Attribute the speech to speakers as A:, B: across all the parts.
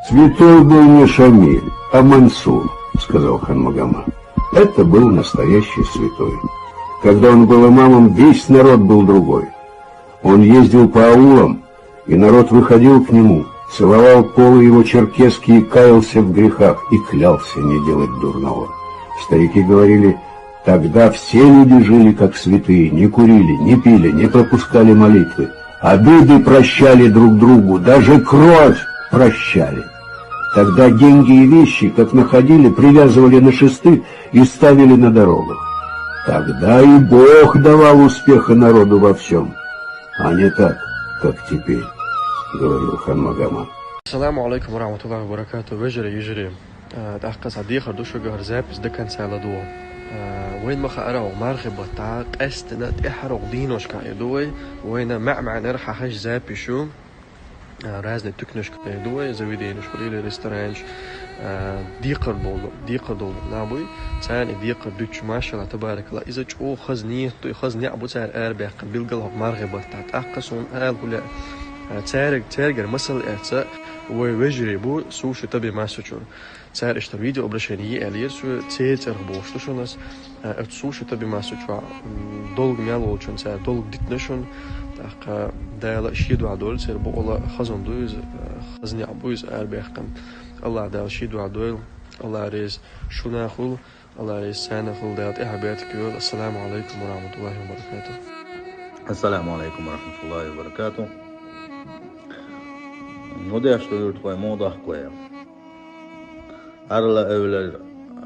A: Святой был не Шамиль, а Мансур, сказал хан Магомад. Это был настоящий святой. Когда он был имамом, весь народ был другой. Он ездил по аулам, и народ выходил к нему, целовал полы его черкески и каялся в грехах, и клялся не делать дурного. Старики говорили: тогда все люди жили как святые, не курили, не пили, не пропускали молитвы, обиды прощали друг другу, даже кровь прощали. Тогда деньги и вещи, как находили, привязывали на шесты и ставили на дорогах. Тогда и Бог давал успеха народу во всем, а не так, как теперь, говорил хан Магомад.
B: Ассаламу алейкум ва рахматуллахи ва баракату. Вежри южри. Тахка садиха душу гар запис декан саладу. وين ما خأروا مرغبة تاع قستنا تحرق دينوش كايدوي وين مع نرحى حج زابي شو رازن تكنش كايدوي زويدينوش قليل ريستورانش ديقر دول نابوي ثاني ديقر دوتش ما شاء الله تبارك الله إذا جو خزني أبو تار أربع بيلقى مرغبة تاع أقصون هال ولا تارجر مثل إعتاء ووجري بو سوشو تبي ما سوشون تار اشتر فيديو أبرشانية عليه سو تيتر بوشتو شونس سوشو تبي ما سوشوا دولق ميالول شون تار دولق ديتنشون تاق دايلا شيدو عدول تار بو الله خزن دوز خزني أبوز أربع الله دال شيدو عدول الله ريز شونا خول الله ريز سانا خول دالت إحباتك السلام عليكم ورحمة الله وبركاته.
C: السلام عليكم ورحمة الله وبركاته. نودي أشتو يرتقوي موضح كويا أرلا أولا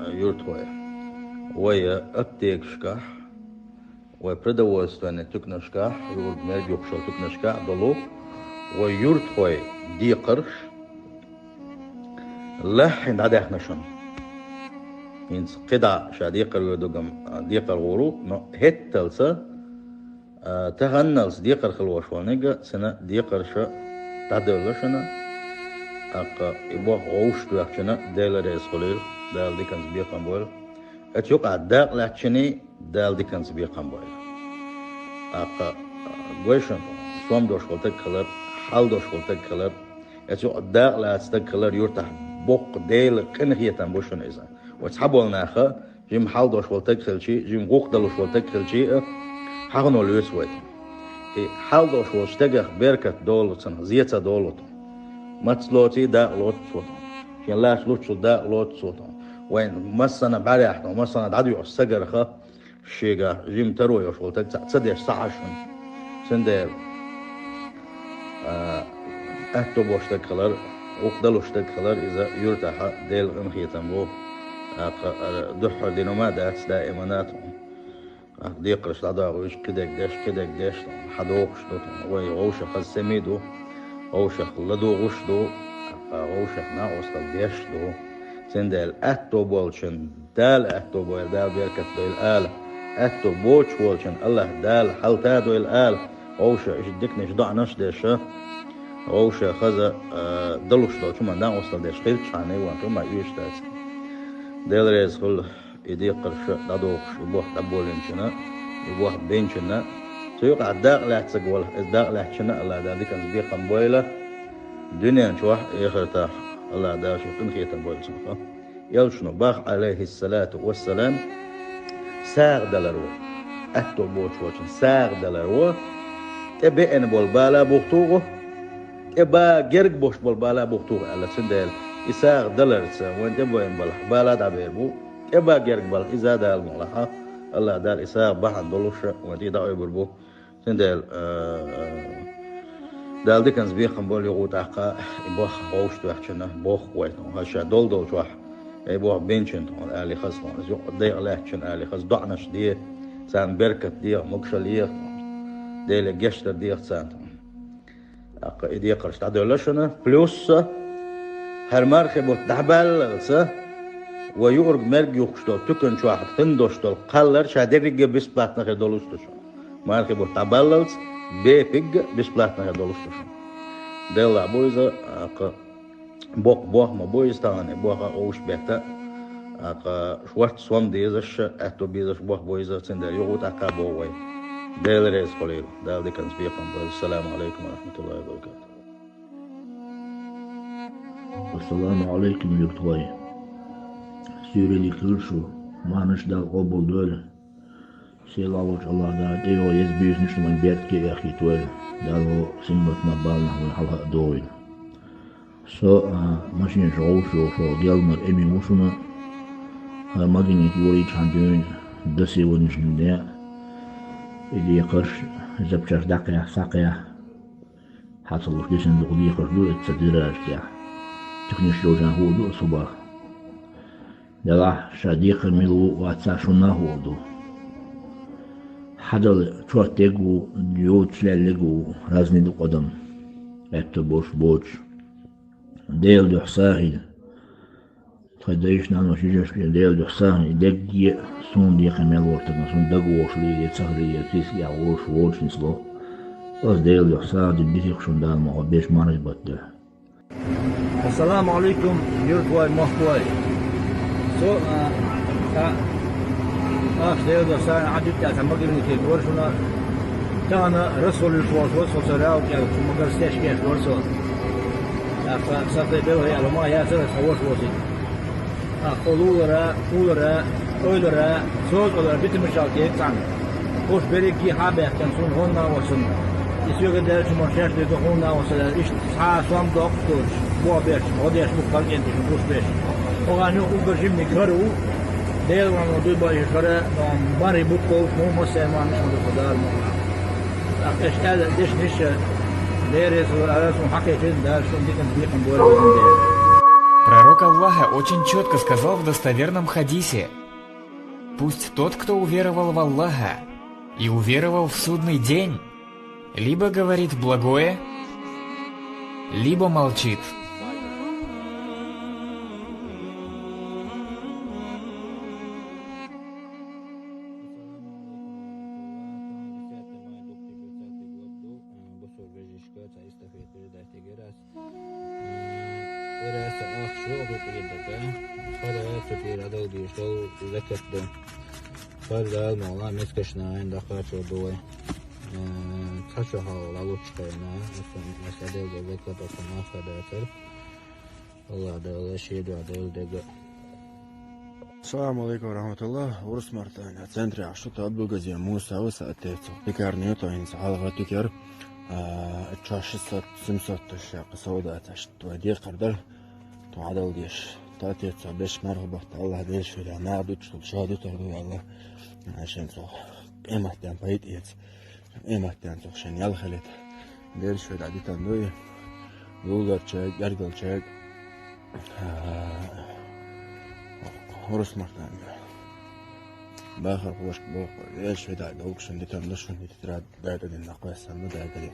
C: يرتقوي ويا أبتيك شكاح وبردوست وأن تكنا شكاح يورد مرجوك شو تكنا شكاح دلو ويرتقوي دي قرش لحن عدا احنا شن ينس قدع شاديقر يدوغم ديقر غروب هتلسا تهنلس ديقر خلوشوانيجا سنة ديقر شا تعدلشنا أقا يبغى عوش توقتنا دال رئيس خليل دال ديكنز بيقام بول أتوقع عداق لحشني دال ديكنز بيقام بول أقا قويشن سوام دوش خلتك خلر حال دوش خلتك خلر أتوقع عداق لحستك خلر يرتاح بوق دال قنخية تنبوشن إذا وتحبوا لناخا جيم حال دوش خلتك خلشي جيم غوق دلوش خلتك خلشي حقنو ليسويت حال دوش وشتغخ بركة دولتنا زيتا دولتنا ماتلوتي دا لوت صوتهم كان لاش لوتشو دا لوت صوتهم وين مسنا بعريحنا ومسنا دعدو السجرخه شيغا جيم ترو يشغل تصدق ساعه سندل اكتب واشتكلر وقدلو اشتكلر اذا يرتاح ديل انخيتن بو دحر دينومادات دائماناتهم ديقرش لداغوش كدك داش حدوقش وي غوشه قسميدو غوشخ لدو غشدو غوشخ ناقص ديشدو سندل اتو بولشن دال اتو بول دال بيركت دو الآلة اتو بوش بولشن الله دال حلتا دو الآلة غوشة اجدكنش ضعنش ديشة غوشة خزا دلوش دو شما ناقص ديش خيلت شعني وان شما يوشتاس ديل ريز خل يدي قرش دادوخش يبوح دبولنشنا يبوح بينشنا سيقع الداق لا تسقول الداق لا تشنا الله دا دي كان زبيق قنبويلة دنيا نشوح يخرتاح الله دا شو قنخية قنبويلة سنخا يلشنو باخ عليه الصلاة والسلام ساغ دلرو أتو بوش وشن ساغ دلرو تبي ان بالبالا بوختوغو تبا جرق بوش بالبالا بوختوغو على سندل يساغ دلرس وين تبو ان بالا دابيربو تبا جرق بال إذا دا الملحة الله دار إساغ بحن دولوش ودي دعوة بربو سندل دال ديكنز بيخم بول يغوت أحقا يبوخ غوش توحشنا بوخ ويتون هاشا دول شوح يبوخ بينشن آلي خز يوق ديق لحشن آلي خز دعنش ديه سان بركت ديق مكشل ديق ديل جشتر ديق سان أقا إدي قرش تعدولشنا بلوس هرمارخي بوت دحبال ويورج مرج يخشتو تكن شو واحد تندوشتو قلر شادرج بسبلاتنا خدولوستو مارخي بوت دحبال بيبيج بسبلاتنا خدولوستو ديلا بويزا أقا بوخ ما بويز تاني بوخ أوش بيتا أقا شوات سوام ديزش أتو بيزش بويزا سندر يغوت أقا بووي ديل ريز قليل ديل دي كان سبيقا السلام عليكم ورحمة الله وبركاته.
D: السلام عليكم يكتوي سيري لي كلشو ما نشدال قبول دول سيلا وجه الله دا ديو يزبيز نشتو من بيرتكي يا أخي توي دالو سنبتنا بالنا ويحلها دوين ماشين شو ديالنا إمي وشنا ماجيني يوري تشاندون دسي ونشن دا إدي قرش زبشر دقيا ساقيا حصل وشكيشن دقدي قرش دو اتسدراج كيا تكنيش جوجان هو دو صباح دلا شاديق ميلو واتساشونا هو دو حدل تشوتيغو ديو تشلاليغو رازني دو قدم اتو بوش ديل دو حساهي تخديش نانو شيجاش ديل دو حساهي دقي سون دي قميل ورتنا سون دقو وشلي يتسهري يتيسي ووش نسلو بس ديل دو حساهي دي خشون دال ما بيش مانج بطل.
E: السلام عليكم يرتواي محتواي ديل دو حساهي عدد تعتم مقرني كي ورشنا تانا رسول الشوار وصل سراو كي مقر ستاشكيش ورسول فسافر بيوه على ما ياسر سووش وصي قولرا أولرا سوز أولرا بيت مشاكل تعمل خوش بريكي حابة كنسون هنا وصلنا يسوق الدرس مرشاش ديكو هنا وصلنا إيش ساعة سوام دكتور بوا بيش وديش مختار كنتي شنبوش بيش وغانو أوبرجيمني كارو ديل وانو دوي باي شرا نام باري بوكو مو مسلمان مش مدو خدار مو أكش هذا ديش نيش ديرس ورأسهم حكيتين دار شو ديكن بيقن بورا وزن دير.
F: Пророк Аллаха очень четко сказал в достоверном хадисе: «Пусть тот, кто уверовал в Аллаха и уверовал в судный день, либо говорит благое, либо молчит».
E: فردا مولا مسكشنا عند خاطر دوي تشوها لالوشكنا مسألة ذكر بسمع خداتر الله ده شيء ده ده.
G: السلام عليكم ورحمة الله. ورس مرتين центре عشرة أبو جزيرة موسى وسأتيت بكارنيو توين سحالة تكر تشاش 700 الشاق سوداء تشت ودي قردر تعادل ديش تاتيت سبش مرغبة الله ديش في العناد شادو تردو الله عشان صح إيمتان بعيد إيت إيمتان صح عشان يالخلت ديش في العدي تندوي يولر شاك يرجل شاك ورس مرتين باخر قوش بوق ديش في العدي وكشن دي تندوشن دي تتراد بعد النقاش سنو دايدين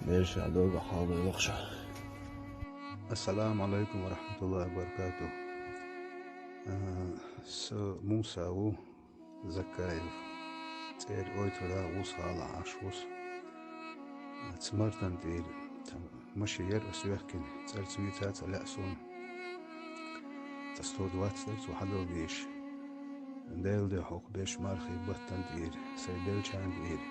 G: ديش في العدي حاضر يلخشة.
H: السلام عليكم ورحمة الله وبركاته. موسى و زكايف تير اويتولا وصال عاشوس تسمرتن دير مشي يرأس يحكي تسويتات لأسون تستود واتسلت وحدو بيش ديل دي حق بيش مارخي بطن دير سيدل شان دير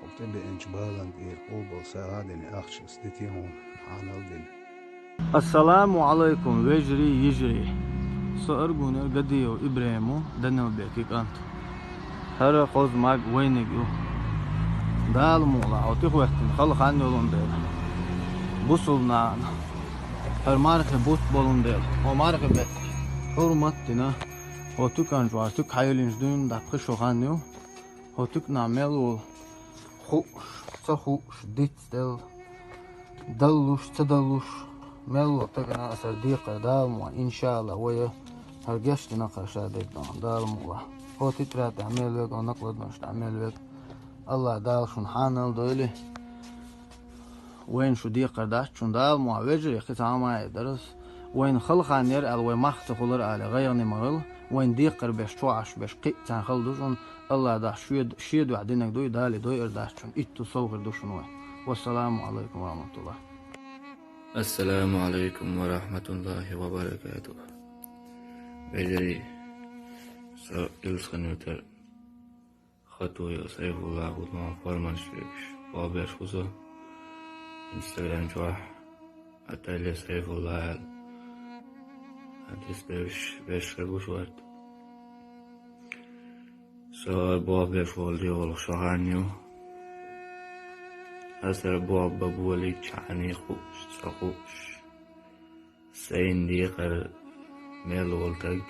H: وقتن بإنجبالن دير قوبل ساعدين أخشس ديتي هون عانال دين.
I: السلام عليكم وجري يجري سأرجون قديو إبراهيمو دنو بيكيك أنت هر خوز ماك وينك يو دال مولا أوتيخ وقتين خلق عني ولون ديل بوصلنا هر مارخ بوت بولون ديل و مارخ بيت حرمتنا و تك أنجوار تك حيولين جدون دقش وخانيو و تك نعملو خوش تخوش ديت دل دلوش تدلوش ملو تكنا أسر ديقة دالمو إن شاء الله ويا هرجشت نقر شادك دالمو هو تترى تعمل ويك أو نقلد مش تعمل ويك الله دال شون حانل دولي وين شو ديقة داشت شون دالمو وجري قطعة درس وين خلقان يرأل وين مخت خلر على غيرني مغل وين ديقر بيش توعش بيش قيتان خلدوشون الله داش شيد وعدينك دوي دالي دوي ارداشتون إتو صوغر دوشون وين. والسلام عليكم ورحمة الله.
J: السلام عليكم ورحمة الله وبركاته. وجري إلسخنوتر خطوة سيف الله وما فرمان شريكش وابيش خصو إنستغرام جواح أتالي سيف الله هتس بيش ربوش وقت سواء بواب يفولدي والشغانيو أسر بواب بابولي تشعني خوش سخوش سين ديقر ميل والتق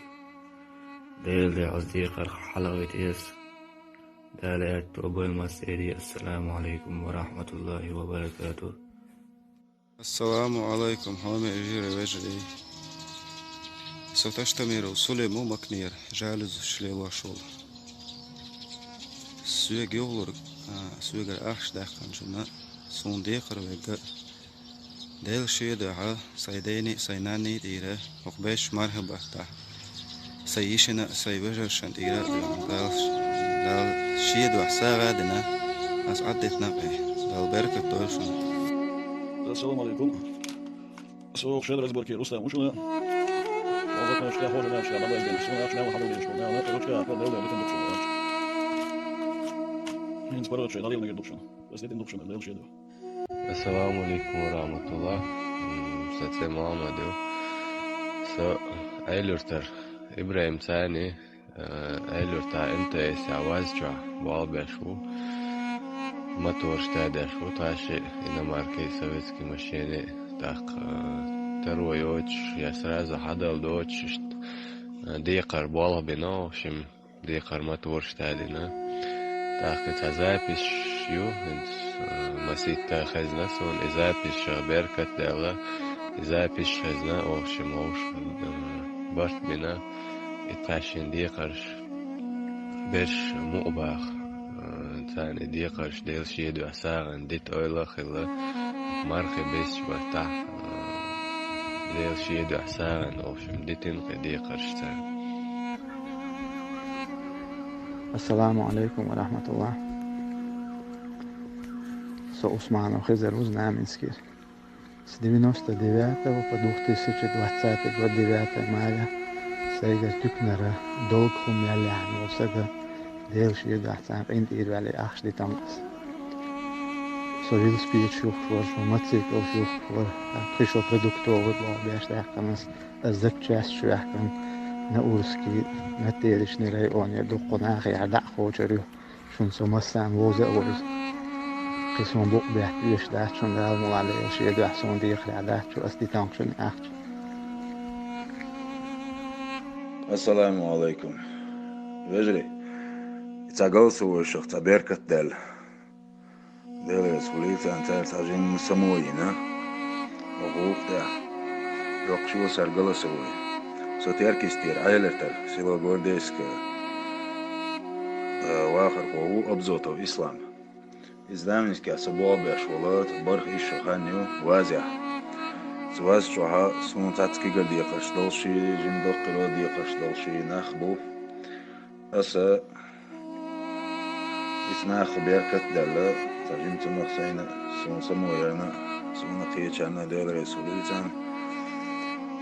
J: ديل دي عزديقر حلقة إيس دالات وابو المسيري. السلام عليكم ورحمة الله وبركاته.
H: السلام عليكم حامي إجيري وجري ستشتمير وصولي مو مكنير جالز شليلا شول سويق يولر سويقر أخش داخل جمع سون ديقر ويقر ديل شيدها سيديني سيناني ديره وقبيش مرحبا تا سيشنا سيبجرشن ديره دال شيد وحساغا دنا أسعدت نقعي دال بركة توشن.
K: السلام عليكم. سوق شادر أزبركي رستم وشنا. وقت ما شكا خورنا شكا بابا يزدن شنا شنا وحضر ليش قلنا أنا ترجع أكبر دولة اللي تندق شنا. من سبارة شيء داري نقدر شنا بس ليه تندق شنا اللي شيء ده.
L: السلام عليكم ورحمة الله. ستة محمد. أيلورتر إبراهيم ثاني أيلورتا أنت سعوازجا بالبشو. ما تورشتاده شو تاشي إن ماركي سويتسكي ماشيني تاق ترويوش يسرازا حدل دوش ديقر بالا بنا شم ديقر ما تورشتادنا تاق تزابش يو انت مسيت تاخذنا سون إزابش بركة دولة إزابش خزنا أو شموش برت بنا إتاشين ديقرش برش مؤباخ ثاني ديقرش ديل شيدو أساغن ديت أويلا خلا مارخي بيش بتاع ديل شيدو أساغن أو شم ديتين ديقرش ثاني.
M: السلام عليكم ورحمة الله. سو Osman Khizar uzna minskir. С 99-го по 2020 год 9 мая سيجر تكنرة دولكم يلي عن وسجا ديل شيء قاعد عند إيرالي أخش دي تامس. سويل سبيد شوف شو ماتسيك أو شوف كيشو برودكتور ولا بيش ده كناس الزكجاس شو أحكم نقولسكي نتيرش نري أون يدقنا خي عدق خوجريو شون سمسان ووزة ووز قسم بق بيش ده شون ده الملالي شيء ده حسون دي خي عدق شو أصدي تانكشن أخش.
C: السلام عليكم. وجري تاغلسو الشخص بركة دل يسوليت أن ترتاجين مسموينا وقوق ده يقشو سرقلسوي ستيركستير عيلتر سيلو غورديسك واخر قوو أبزوتو إسلام إزدامنسكا سبوع بأشولات برخ إيشو خانيو وازع زواز شوها سون تاتسكي قردي قرشدلشي جمدق قرودي قرشدلشي نخبو أسا إسناخ بركة دلة ترجمت مخسينا سون سمويرنا سون قيتشانا ديل رسوليتان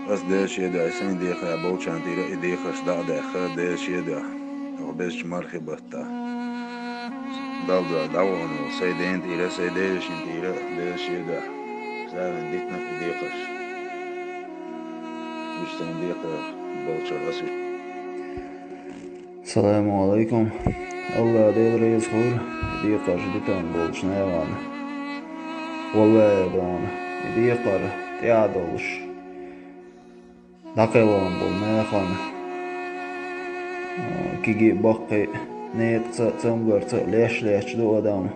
C: أس ديش يدا إسان ديخا يبوشان ديرا إديخش داخا ديش يدا وبيش مرخي بطا دالدا داوانو سيدين ديرا سيديشين ديرا ديش يدا زاوين ديتنا إديخش وشتين ديخا بوشر أسوش.
N: السلام عليكم. الله ديل ريز خور ديقر جدتان بولش نيوان والله دون ديقر تعدلش دقيلان بول نيخان كيجي بقي نيت تسمغر ليش دو ادام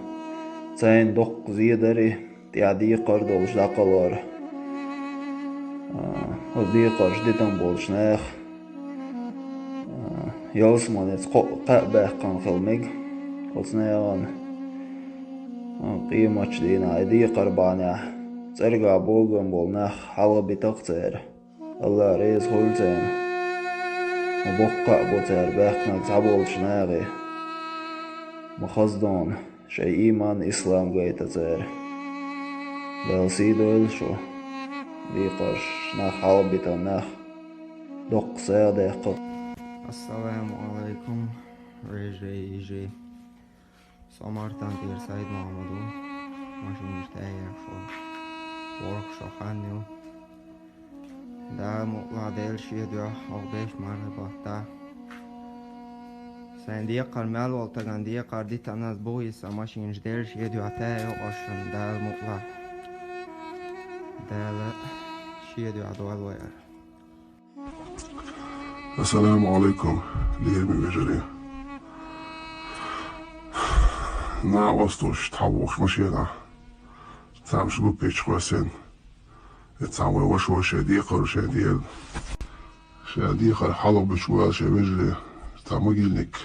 N: تاين دق زيدري تعديقر دولش دقلار ديقر جدتان بولش نيخ يالسمانيت قابح كان خلمج قلنا يغان قيمة دينا ايدي قربانيا ترقع بوغن بولناخ حلق بتقتير الله ريز خلتين وبقع بوتير باقنا تعبول شناغي مخصدون شي ايمان اسلام قيتتير بالسيدول شو ديقرش ناخ حلق بتناخ دق سيادة
O: السلام عليكم. رجي سمرتان دير سعيد محمدو ماشي مشتاق شو ورق شخانيو دا مطلع ديل شيدو أو بيش مربطة سنديق المال والتغنديق قرديت أنا بويس أماشين جدير شيدو عتاي وقشن دا المطلع دا شيدو عدوال وير.
P: السلام عليكم ليرمي بجري نا وستوش تحوش مشينا تعمش قو بيش خواسين يتعوي وشو شاديقر شاديل شاديقر حلق بشوال شابجري تعمقيلنك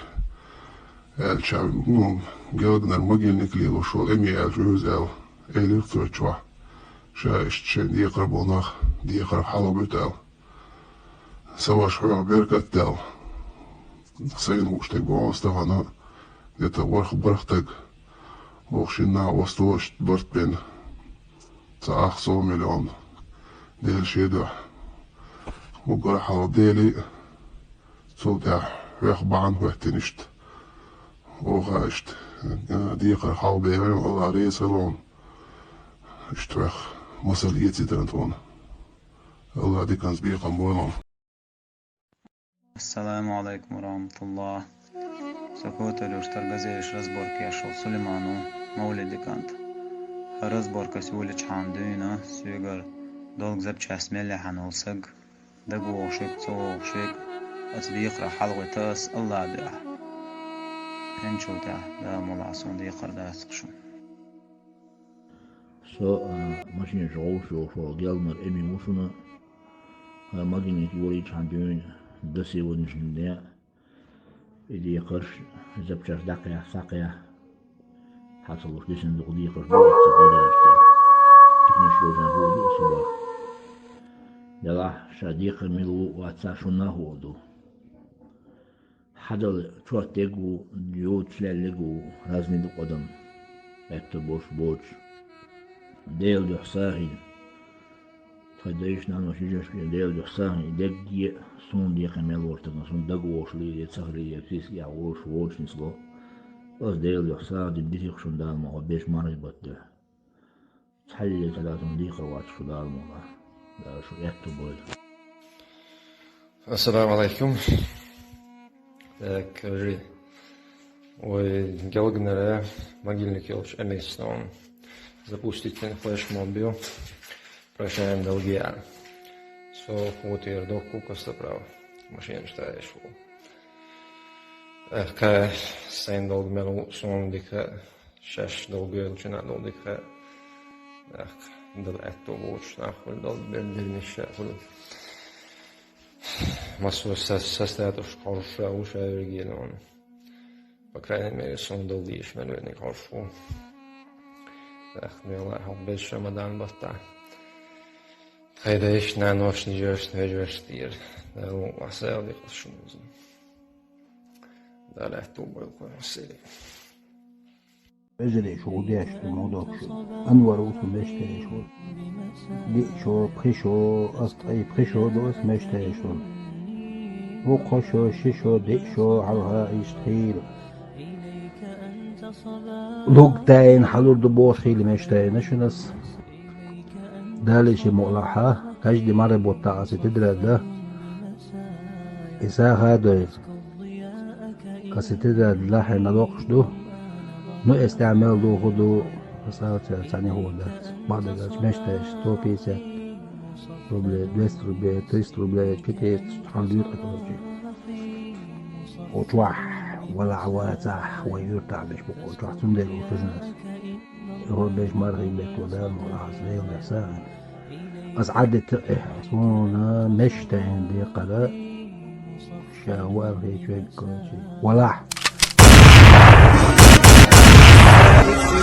P: الشعب نوم قلقنا المقيلنك ليلو شو امي الجوز ايلي اختوشوا شايشت شاديقر بوناخ ديقر حلق بتال سوا شوية بيركة تال سين وشتك بوستغانا ديتا ورخ برختك وخشينا وستوش برت بين تاخ 100 مليون ديل شيدو وقرا حال ديلي صوتا ويخ بان وحتنشت وغاشت ديقر حال بيرين والله ريسلون اشتوخ مسؤوليتي تنتون الله دي كان سبيقا بولون.
Q: السلام عليكم ورحمة الله. سكوت الوشتر غزيش رزبورك يشل سليمانو مولدي كانت رزبورك سوليش حامدونا سيغر دولك زب چسميلي حنولسق دقو وشك تو وشك أصديق حلوة تاس الله دعا هنشو دا دا ملعصون ديقر دا سقشون
D: ماشين شو جالمر امي موشونا ماجيني يوريش حامدونا دسي ونجندا إذا قرش زبشر دقيا ساقيا حصلوش لسن دقدي قرش صغيرة تكنيش لوجان هو دو صباح يلا شاديق ملو واتساشونا هو دو حدل تروتيغو ديو تلاليغو رازني دو قدم اكتبوش بوش ديل دو حساهي فدايش نانو شجاش ديل دو حساهي دقي سون ديقا ملورتنا سون دقوش لي تسهري كيس يعوش ووش نسلو أز ديل دو حساهي ديتيق شون دالما وبيش مريبت ده تحلي ثلاثون ديقا واتش شو دالما دا شو يكتبوي.
R: السلام عليكم. Так, жи. Ой, геологнера могильник елч эмейстон. Запустите на флешмобил. Прощаем долгия. Со хутир до кукоста права. Машина штаеш. Ка сен долг мелу сон дика шаш долгия чина долдика. Дал этто воч нахуй дал бендерниш хул. Массу состоятуш хорошая уша регион. По крайней мере, сон долгиш мелуни хорошо. Мела хоббеш Рамадан бата. Хайдеш на ночь не жешь, не жешь тир. Ну, асел ди хошмуз. Да لا توبل كونسيلي.
S: بجري شو ديش الموضوع شو أنور وصل مشتري شو دي شو بخشو أصطعي بخشو دوس مشتري شو وقشو ششو دي شو عوها يشتخيل لوقتين حلور دبوش خيلي مشتري نشنس دالي مقلعها هجدي مرة بوطاقة تدرى ده إسا هادو كستدرى دلاحي نلوقش دو نو استعمال دو خدو بساوة يعني هو ده بعض الناس مشتاش تو بيسات روبلي 200 روبلي 300 روبلي كتير تحضير أتوجه وتوح ولا عواتح ويرتع بيش بقول تروح تندل وتجنس هو بيش مرغي بيك ودام ولا عزلي ولا ساعة أسعد التقه صونا مشتاين دي قراء شاوار هيك ولا
T: It's